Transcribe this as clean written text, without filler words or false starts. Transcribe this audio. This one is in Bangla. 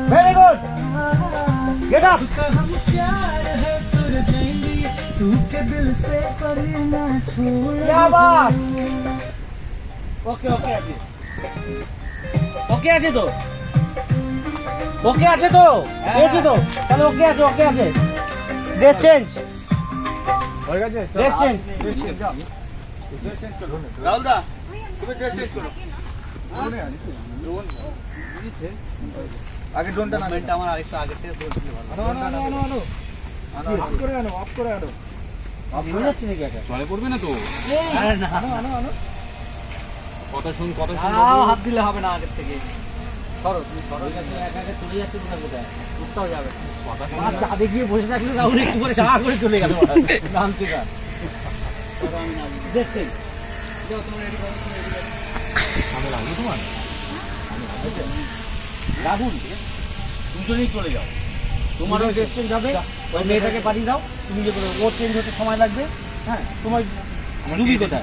Very good. Get up. ওকে ওকে আছে ওকে আছে তো ওকে আছে তো পেয়েছি তো তাহলে ওকে আছে ওকে আছে ড্রেস চেঞ্জ হয়ে গেছে ড্রেস চেঞ্জ রাহুল দা তুমি ড্রেস চেঞ্জ করো আগে ড্রোনটা না আমার আরেকটু আগে থেকে বলছিলে ভালো অফ করে আনো অফ করে আনো আপনি হয়ে যাচ্ছে নাকি এটা চলে পড়বে না তো? আরে না আনো কথা শুন হাত দিলে হবে না আগের থেকে সরো তুমি সরো একা একা চলে যাচ্ছে কোথায় কোথায় উঠতেও যাবে কথা শুন। আর চাঁদে গিয়ে বসে থাকলে রাহুল একটু করে সাহা করে চলে গেল নামছে না দেখছেন রাহুল দুজনেই চলে যাও তোমারও ড্রেস চেঞ্জ হবে ওই মেয়েটাকে পাঠিয়ে দাও তুমি যে ওর চেঞ্জ হতে সময় লাগবে হ্যাঁ তোমার জুবি কোথায়